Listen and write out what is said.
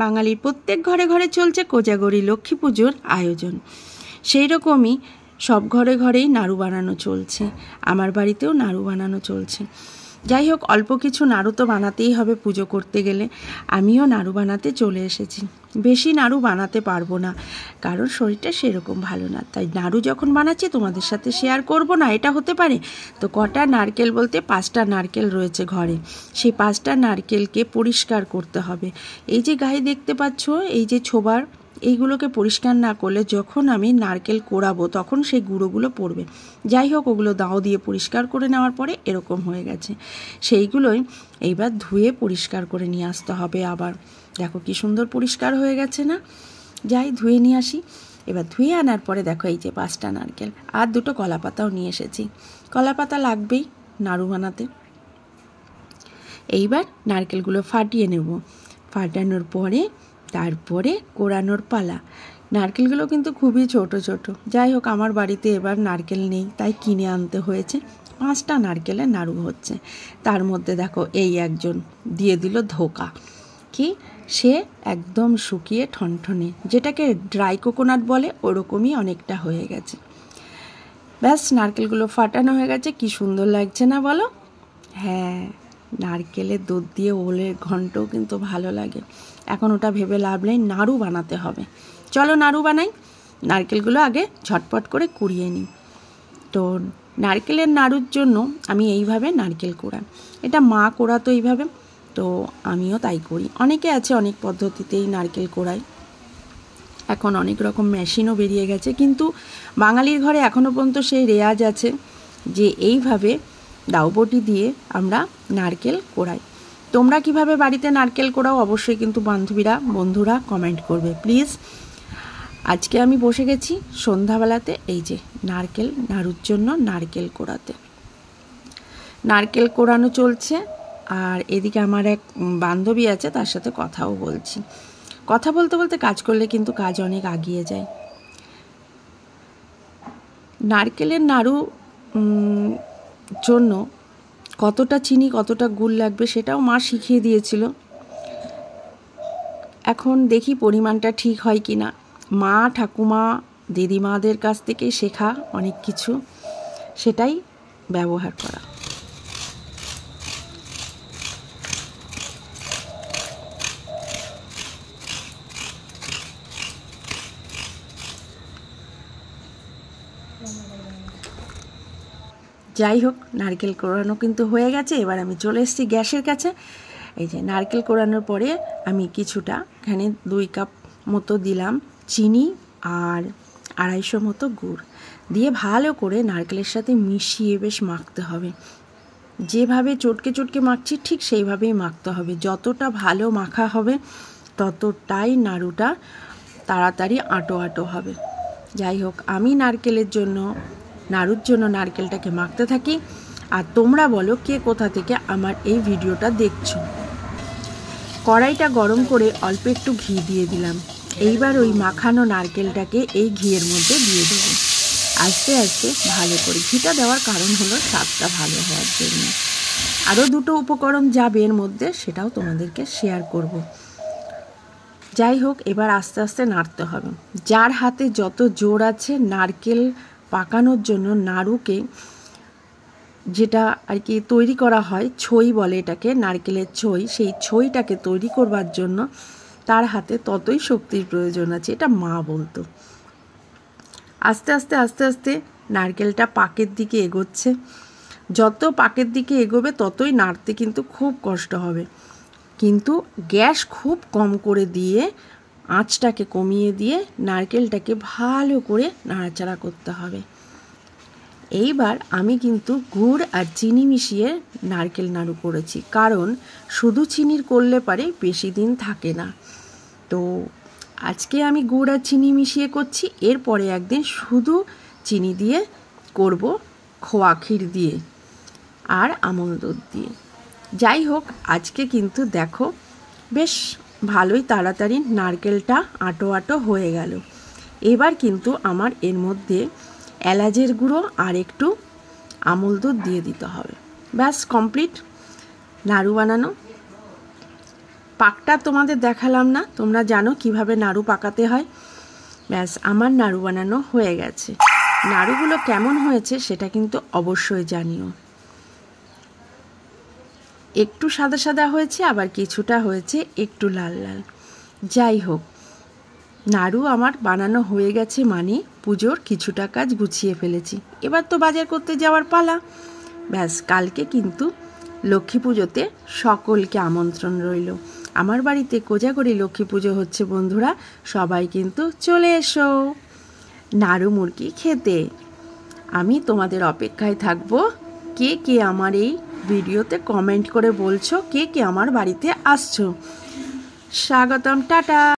বাঙালির প্রত্যেক ঘরে ঘরে চলছে কোজাগরী লক্ষ্মী পুজোর আয়োজন। সেই রকমই সব ঘরে ঘরেই নাড়ু বানানো চলছে, আমার বাড়িতেও নাড়ু বানানো চলছে। যাই হোক, অল্প কিছু নাড়ু তো বানাতেই হবে পুজো করতে গেলে। আমিও নাড়ু বানাতে চলে এসেছি। বেশি নাড়ু বানাতে পারবো না, কারণ শরীরটা সেরকম ভালো না। তাই নাড়ু যখন বানাচ্ছি তোমাদের সাথে শেয়ার করব না, এটা হতে পারে। তো কটা নারকেল বলতে 5টা নারকেল রয়েছে ঘরে। সেই 5টা নারকেলকে পরিষ্কার করতে হবে। এই যে গায়ে দেখতে পাচ্ছ, এই যে ছোবার, এইগুলোকে পরিষ্কার না করলে যখন আমি নারকেল কোড়াবো তখন সেই গুঁড়োগুলো পড়বে। যাই হোক, ওগুলো দাও দিয়ে পরিষ্কার করে নেওয়ার পরে এরকম হয়ে গেছে। সেইগুলোই এইবার ধুয়ে পরিষ্কার করে নিয়ে আসতে হবে। আবার দেখো কি সুন্দর পরিষ্কার হয়ে গেছে না? যাই ধুয়ে নিয়ে আসি। এবার ধুয়ে আনার পরে দেখো এই যে 5টা নারকেল আর 2টো কলা পাতাও নিয়ে এসেছি। কলা পাতা লাগবেই নাড়ু বানাতে। এইবার নারকেলগুলো ফাটিয়ে নেব। ফাটানোর পরে তারপরে কোড়ানোর পালা। নারকেলগুলো কিন্তু খুবই ছোট ছোট। যাই হোক, আমার বাড়িতে এবার নারকেল নেই, তাই কিনে আনতে হয়েছে। 5টা নারকেলের নাড়ু হচ্ছে। তার মধ্যে দেখো এই একজন দিয়ে দিল ধোকা। কি সে একদম শুকিয়ে ঠনঠনে, যেটাকে ড্রাই কোকোনাট বলে, ওরকমই অনেকটা হয়ে গেছে। ব্যাস, নারকেলগুলো ফাটানো হয়ে গেছে। কি সুন্দর লাগছে না বলো? হ্যাঁ, নারকেলের দুধ দিয়ে ওলের ঘন্টও কিন্তু ভালো লাগে। এখন ওটা ভেবে লাভ নেই, নাড়ু বানাতে হবে। চলো নাড়ু বানাই। নারকেলগুলো আগে ঝটপট করে কুড়িয়ে নিই। তো নারকেলের নাড়ুর জন্য আমি এইভাবে নারকেল কোড়াই। এটা মা কোড়াতো এইভাবে, তো আমিও তাই করি। অনেকে আছে অনেক পদ্ধতিতেই নারকেল কোড়ায়। এখন অনেক রকম মেশিনও বেরিয়ে গেছে, কিন্তু বাঙালির ঘরে এখনও পর্যন্ত সেই রেওয়াজ আছে যে এইভাবে দাউবটি দিয়ে আমরা নারকেল কোড়াই। তোমরা কিভাবে বাড়িতে নারকেল কোড়াও অবশ্যই কিন্তু বন্ধুরা কমেন্ট করবে প্লিজ। আজকে আমি বসে গেছি সন্ধ্যাবেলাতে এই যে নারকেল নাড়ুর জন্য নারকেল কোড়াতে। নারকেল কোড়ানো চলছে, আর এদিকে আমার এক বান্ধবী আছে, তার সাথে কথাও বলছি। কথা বলতে বলতে কাজ করলে কিন্তু কাজ অনেক এগিয়ে যায়। নারকেলের নাড়ু জন্য কতটা চিনি কতটা গুড় লাগবে সেটাও মা শিখিয়ে দিয়েছিল। এখন দেখি পরিমাণটা ঠিক হয় কি না। মা, ঠাকুমা, দিদিমাদের কাছ থেকে শেখা অনেক কিছু, সেটাই ব্যবহার করা। যাই হোক, নারকেল কোড়ানো কিন্তু হয়ে গেছে। এবার আমি চলে এসেছি গ্যাসের কাছে। এই যে নারকেল কোড়ানোর পরে আমি কিছুটা, এখানে 2 কাপ মতো দিলাম চিনি আর 250 মতো গুড় দিয়ে ভালো করে নারকেলের সাথে মিশিয়ে বেশ মাখতে হবে। যেভাবে চটকে চটকে মাখছি ঠিক সেইভাবেই মাখতে হবে। যতটা ভালো মাখা হবে ততটাই নাড়ুটা তাড়াতাড়ি আঁটো আঁটো হবে। যাই হোক, আমি নাড়ুর জন্য নারকেলটাকে মাখতে থাকি। আর তোমরা বলো কে কোথা থেকে আমার এই ভিডিওটা দেখছো। কড়াইটা গরম করে অল্প একটু ঘি দিয়ে দিলাম। এইবার ওই মাখানো নারকেলটাকে এই ঘিয়ের মধ্যে দিয়ে দেবো। আস্তে আস্তে ভালো করে, ঘিটা দেওয়ার কারণ হলো স্বাদটা ভালো হওয়ার জন্য। আরও 2টো উপকরণ যাবে এর মধ্যে, সেটাও তোমাদেরকে শেয়ার করব। যাই হোক, এবার আস্তে আস্তে নাড়তে হবে। যার হাতে যত জোর আছে নারকেল পাকানোর জন্য, নাড়ুকে যেটা আর কি তৈরি করা হয়, ছই বলে এটাকে, নারকেলের ছই, সেই ছইটাকে তৈরি করবার জন্য তার হাতে ততই শক্তির প্রয়োজন আছে, এটা মা বলতো। আস্তে আস্তে আস্তে আস্তে নারকেলটা পাকের দিকে এগোচ্ছে। যত পাকের দিকে এগোবে ততই নাড়তে কিন্তু খুব কষ্ট হবে, কিন্তু গ্যাস খুব কম করে দিয়ে আঁচটাকে কমিয়ে দিয়ে নারকেলটাকে ভালো করে নাড়াচাড়া করতে হবে। এইবার আমি কিন্তু গুড় আর চিনি মিশিয়ে নারকেল নাড়ু করেছি, কারণ শুধু চিনির করলে পারে বেশি দিন থাকে না। তো আজকে আমি গুড় আর চিনি মিশিয়ে করছি, এরপরে একদিন শুধু চিনি দিয়ে করব, খোয়া ক্ষীর দিয়ে আর আমল দুধ দিয়ে। যাই হোক, আজকে কিন্তু দেখো বেশ ভালোই তাড়াতাড়ি নারকেলটা আঁটো আঁটো হয়ে গেল। এবার কিন্তু আমার এর মধ্যে এলাচের গুঁড়ো আর একটু আমল দুধ দিয়ে দিতে হবে। ব্যাস কমপ্লিট নাড়ু বানানো। পাকটা তোমাদের দেখালাম না, তোমরা জানো কিভাবে নাড়ু পাকাতে হয়। ব্যাস আমার নাড়ু বানানো হয়ে গেছে। নাড়ুগুলো কেমন হয়েছে সেটা কিন্তু অবশ্যই জানিও। একটু সাদা সাদা হয়েছে, আবার কিছুটা হয়েছে একটু লাল লাল। যাই হোক, নাড়ু আমার বানানো হয়ে গেছে, মানে পুজোর কিছুটা কাজ গুছিয়ে ফেলেছি। এবার তো বাজার করতে যাওয়ার পালা। ব্যাস, কালকে কিন্তু লক্ষ্মী পুজোতে সকলকে আমন্ত্রণ রইল। আমার বাড়িতে কোজাগরি লক্ষ্মী পুজো হচ্ছে বন্ধুরা, সবাই কিন্তু চলে এসো নাড়ু মুরগি খেতে। আমি তোমাদের অপেক্ষায় থাকবো। কে কে আমার এই ভিডিওতে কমেন্ট করে বলছো কে কে আমার বাড়িতে আসছো। স্বাগতম, টাটা।